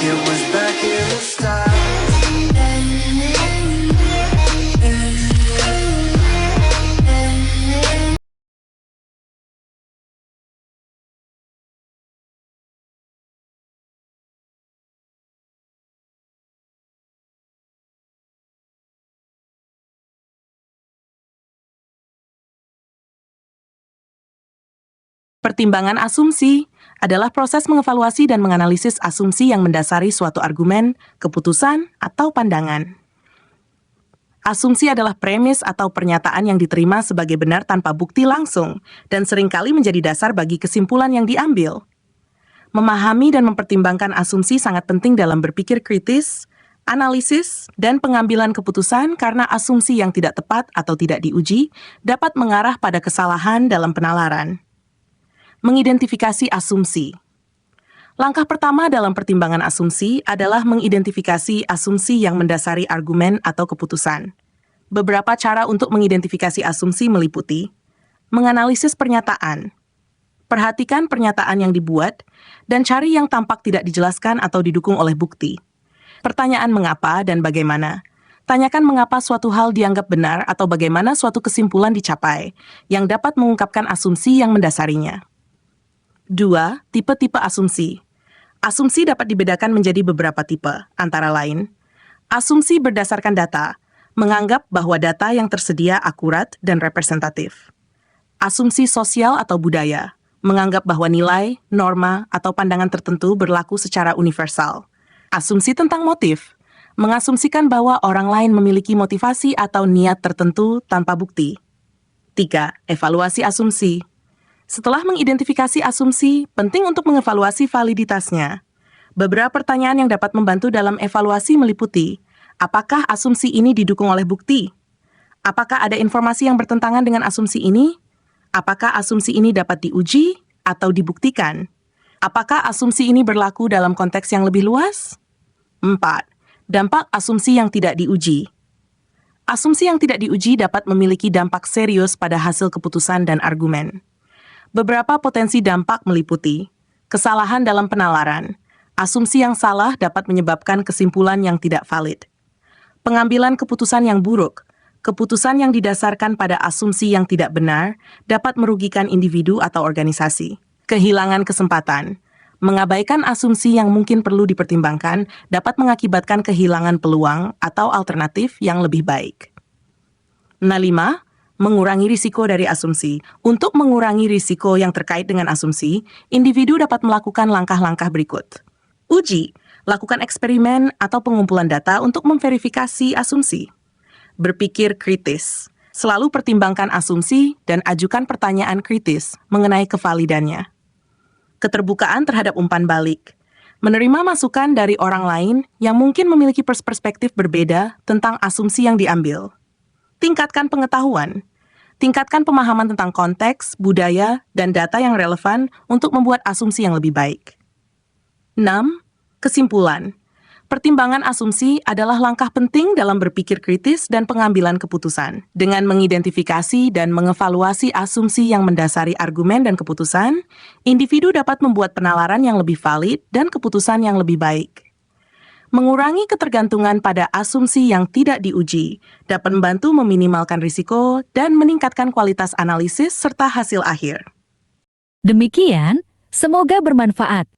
it was back in the start. Pertimbangan asumsi adalah proses mengevaluasi dan menganalisis asumsi yang mendasari suatu argumen, keputusan, atau pandangan. Asumsi adalah premis atau pernyataan yang diterima sebagai benar tanpa bukti langsung dan seringkali menjadi dasar bagi kesimpulan yang diambil. Memahami dan mempertimbangkan asumsi sangat penting dalam berpikir kritis, analisis, dan pengambilan keputusan karena asumsi yang tidak tepat atau tidak diuji dapat mengarah pada kesalahan dalam penalaran. Mengidentifikasi asumsi. Langkah pertama dalam pertimbangan asumsi adalah mengidentifikasi asumsi yang mendasari argumen atau keputusan. Beberapa cara untuk mengidentifikasi asumsi meliputi menganalisis pernyataan. Perhatikan pernyataan yang dibuat dan cari yang tampak tidak dijelaskan atau didukung oleh bukti. Pertanyaan mengapa dan bagaimana. Tanyakan mengapa suatu hal dianggap benar atau bagaimana suatu kesimpulan dicapai yang dapat mengungkapkan asumsi yang mendasarinya. 2. Tipe-tipe asumsi. Asumsi dapat dibedakan menjadi beberapa tipe, antara lain, asumsi berdasarkan data, menganggap bahwa data yang tersedia akurat dan representatif. Asumsi sosial atau budaya, menganggap bahwa nilai, norma, atau pandangan tertentu berlaku secara universal. Asumsi tentang motif, mengasumsikan bahwa orang lain memiliki motivasi atau niat tertentu tanpa bukti. 3. Evaluasi asumsi. Setelah mengidentifikasi asumsi, penting untuk mengevaluasi validitasnya. Beberapa pertanyaan yang dapat membantu dalam evaluasi meliputi, apakah asumsi ini didukung oleh bukti? Apakah ada informasi yang bertentangan dengan asumsi ini? Apakah asumsi ini dapat diuji atau dibuktikan? Apakah asumsi ini berlaku dalam konteks yang lebih luas? 4. Dampak asumsi yang tidak diuji. Asumsi yang tidak diuji dapat memiliki dampak serius pada hasil keputusan dan argumen. Beberapa potensi dampak meliputi kesalahan dalam penalaran. Asumsi yang salah dapat menyebabkan kesimpulan yang tidak valid. Pengambilan keputusan yang buruk. Keputusan yang didasarkan pada asumsi yang tidak benar dapat merugikan individu atau organisasi. Kehilangan kesempatan. Mengabaikan asumsi yang mungkin perlu dipertimbangkan dapat mengakibatkan kehilangan peluang atau alternatif yang lebih baik. 5. Mengurangi risiko dari asumsi. Untuk mengurangi risiko yang terkait dengan asumsi, individu dapat melakukan langkah-langkah berikut. Uji, lakukan eksperimen atau pengumpulan data untuk memverifikasi asumsi. Berpikir kritis, selalu pertimbangkan asumsi dan ajukan pertanyaan kritis mengenai kevalidannya. Keterbukaan terhadap umpan balik, menerima masukan dari orang lain yang mungkin memiliki perspektif berbeda tentang asumsi yang diambil. Tingkatkan pengetahuan. Tingkatkan pemahaman tentang konteks, budaya, dan data yang relevan untuk membuat asumsi yang lebih baik. 6. Kesimpulan. Pertimbangan asumsi adalah langkah penting dalam berpikir kritis dan pengambilan keputusan. Dengan mengidentifikasi dan mengevaluasi asumsi yang mendasari argumen dan keputusan, individu dapat membuat penalaran yang lebih valid dan keputusan yang lebih baik. Mengurangi ketergantungan pada asumsi yang tidak diuji dapat membantu meminimalkan risiko dan meningkatkan kualitas analisis serta hasil akhir. Demikian, semoga bermanfaat.